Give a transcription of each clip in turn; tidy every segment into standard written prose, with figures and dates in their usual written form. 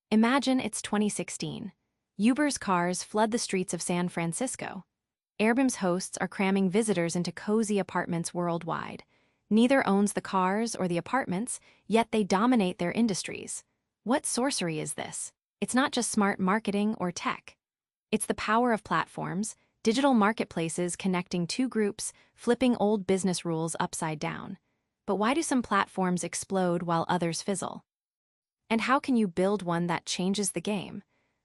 Imagine it's 2016. Uber's cars flood the streets of San Francisco. Airbnb's hosts are cramming visitors into cozy apartments worldwide. Neither owns the cars or the apartments, yet they dominate their industries. What sorcery is this? It's not just smart marketing or tech. It's the power of platforms, digital marketplaces connecting two groups, flipping old business rules upside down. But why do some platforms explode while others fizzle? And how can you build one that changes the game?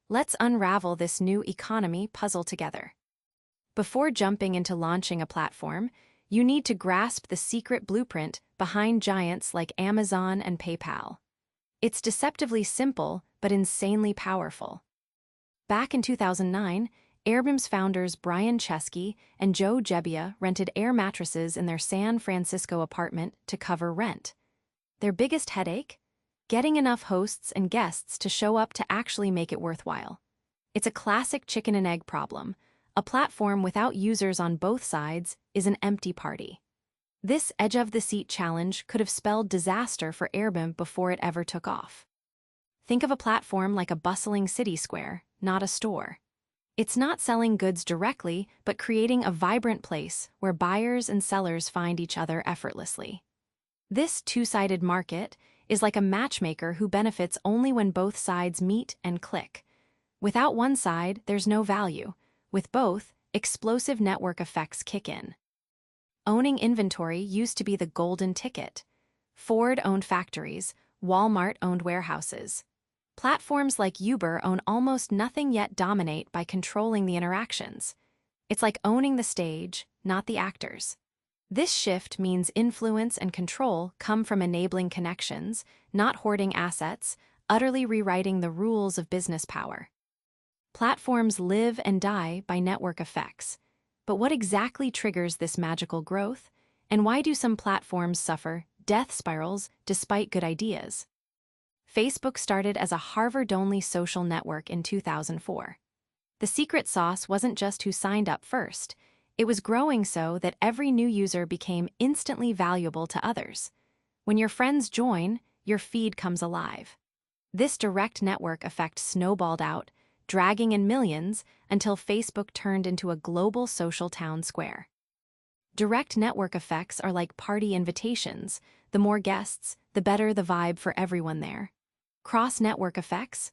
Let's unravel this new economy puzzle together. Before jumping into launching a platform, you need to grasp the secret blueprint behind giants like Amazon and PayPal. It's deceptively simple, but insanely powerful. Back in 2009, Airbnb's founders Brian Chesky and Joe Gebbia rented air mattresses in their San Francisco apartment to cover rent. Their biggest headache? Getting enough hosts and guests to show up to actually make it worthwhile. It's a classic chicken and egg problem. A platform without users on both sides is an empty party. This edge-of-the-seat challenge could have spelled disaster for Airbnb before it ever took off. Think of a platform like a bustling city square, not a store. It's not selling goods directly, but creating a vibrant place where buyers and sellers find each other effortlessly. This two-sided market is like a matchmaker who benefits only when both sides meet and click. Without one side, there's no value. With both, explosive network effects kick in. Owning inventory used to be the golden ticket. Ford owned factories, Walmart owned warehouses. Platforms like Uber own almost nothing yet dominate by controlling the interactions. It's like owning the stage, not the actors. This shift means influence and control come from enabling connections, not hoarding assets, utterly rewriting the rules of business power. Platforms live and die by network effects. But what exactly triggers this magical growth? And why do some platforms suffer death spirals despite good ideas? Facebook started as a Harvard-only social network in 2004. The secret sauce wasn't just who signed up first. It was growing so that every new user became instantly valuable to others. When your friends join, your feed comes alive. This direct network effect snowballed out, dragging in millions until Facebook turned into a global social town square. Direct network effects are like party invitations. The more guests, the better the vibe for everyone there. Cross-network effects?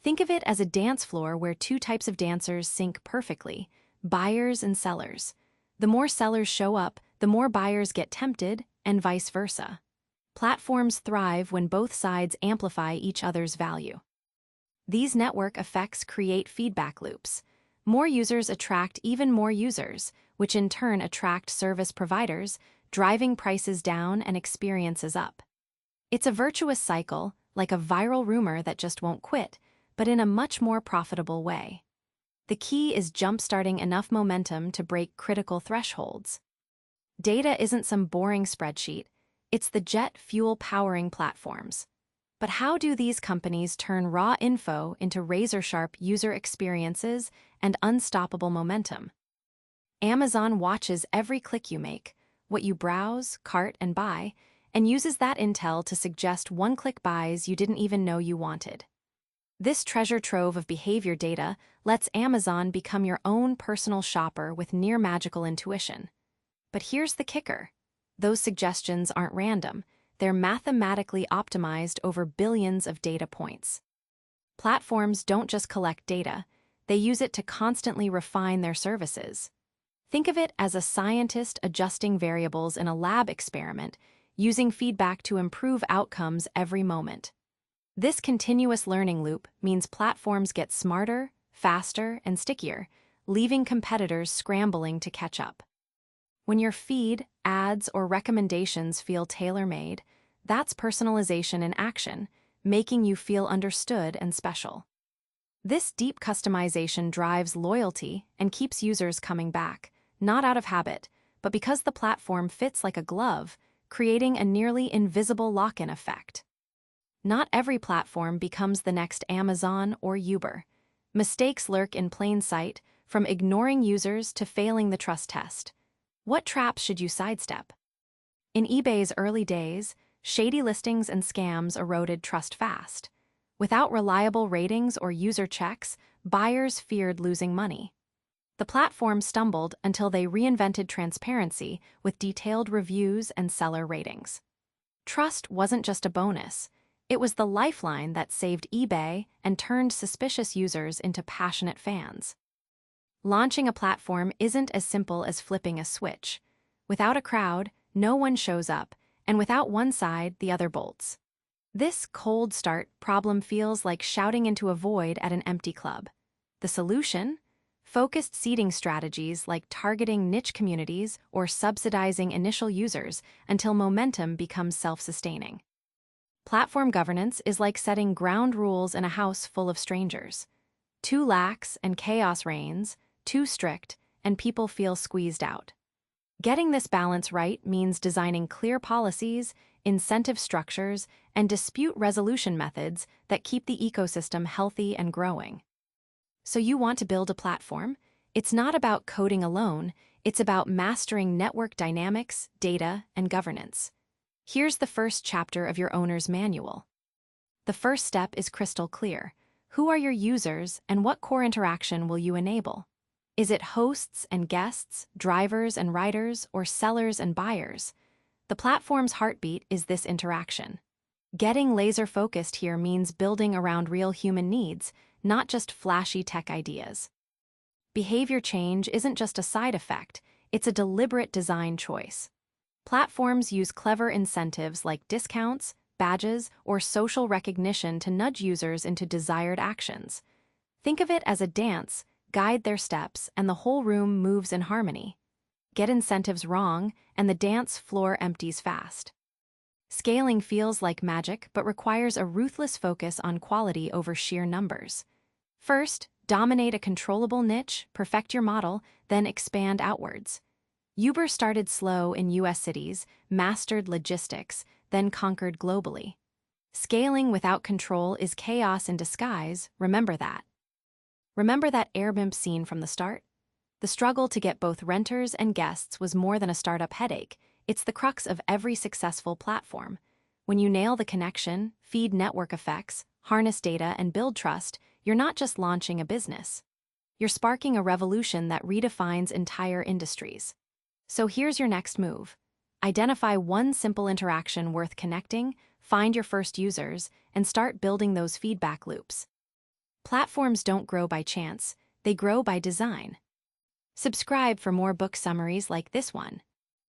Think of it as a dance floor where two types of dancers sync perfectly, buyers and sellers. The more sellers show up, the more buyers get tempted, and vice versa. Platforms thrive when both sides amplify each other's value. These network effects create feedback loops. More users attract even more users, which in turn attract service providers, driving prices down and experiences up. It's a virtuous cycle, like a viral rumor that just won't quit, but in a much more profitable way. The key is jump-starting enough momentum to break critical thresholds. Data isn't some boring spreadsheet, it's the jet fuel powering platforms. But how do these companies turn raw info into razor-sharp user experiences and unstoppable momentum? Amazon watches every click you make, what you browse, cart, and buy, and uses that intel to suggest one-click buys you didn't even know you wanted. This treasure trove of behavior data lets Amazon become your own personal shopper with near-magical intuition. But here's the kicker. Those suggestions aren't random. They're mathematically optimized over billions of data points. Platforms don't just collect data, they use it to constantly refine their services. Think of it as a scientist adjusting variables in a lab experiment, using feedback to improve outcomes every moment. This continuous learning loop means platforms get smarter, faster, and stickier, leaving competitors scrambling to catch up. When your feed, ads, or recommendations feel tailor-made, that's personalization in action, making you feel understood and special. This deep customization drives loyalty and keeps users coming back, not out of habit, but because the platform fits like a glove, creating a nearly invisible lock-in effect. Not every platform becomes the next Amazon or Uber. Mistakes lurk in plain sight, from ignoring users to failing the trust test. What traps should you sidestep? In eBay's early days, shady listings and scams eroded trust fast. Without reliable ratings or user checks, buyers feared losing money. The platform stumbled until they reinvented transparency with detailed reviews and seller ratings. Trust wasn't just a bonus. It was the lifeline that saved eBay and turned suspicious users into passionate fans. Launching a platform isn't as simple as flipping a switch. Without a crowd, no one shows up, and without one side, the other bolts. This cold start problem feels like shouting into a void at an empty club. The solution? Focused seeding strategies like targeting niche communities or subsidizing initial users until momentum becomes self-sustaining. Platform governance is like setting ground rules in a house full of strangers. Too lax and chaos reigns, too strict, and people feel squeezed out. Getting this balance right means designing clear policies, incentive structures, and dispute resolution methods that keep the ecosystem healthy and growing. So you want to build a platform? It's not about coding alone, it's about mastering network dynamics, data, and governance. Here's the first chapter of your owner's manual. The first step is crystal clear. Who are your users, and what core interaction will you enable? Is it hosts and guests, drivers and riders, or sellers and buyers? The platform's heartbeat is this interaction. Getting laser-focused here means building around real human needs, not just flashy tech ideas. Behavior change isn't just a side effect, it's a deliberate design choice. Platforms use clever incentives like discounts, badges, or social recognition to nudge users into desired actions. Think of it as a dance, guide their steps, and the whole room moves in harmony. Get incentives wrong, and the dance floor empties fast. Scaling feels like magic, but requires a ruthless focus on quality over sheer numbers. First, dominate a controllable niche, perfect your model, then expand outwards. Uber started slow in US cities, mastered logistics, then conquered globally. Scaling without control is chaos in disguise, remember that. Remember that Airbnb scene from the start? The struggle to get both renters and guests was more than a startup headache. It's the crux of every successful platform. When you nail the connection, feed network effects, harness data, and build trust, you're not just launching a business. You're sparking a revolution that redefines entire industries. So here's your next move. Identify one simple interaction worth connecting, find your first users, and start building those feedback loops. Platforms don't grow by chance, they grow by design. Subscribe for more book summaries like this one.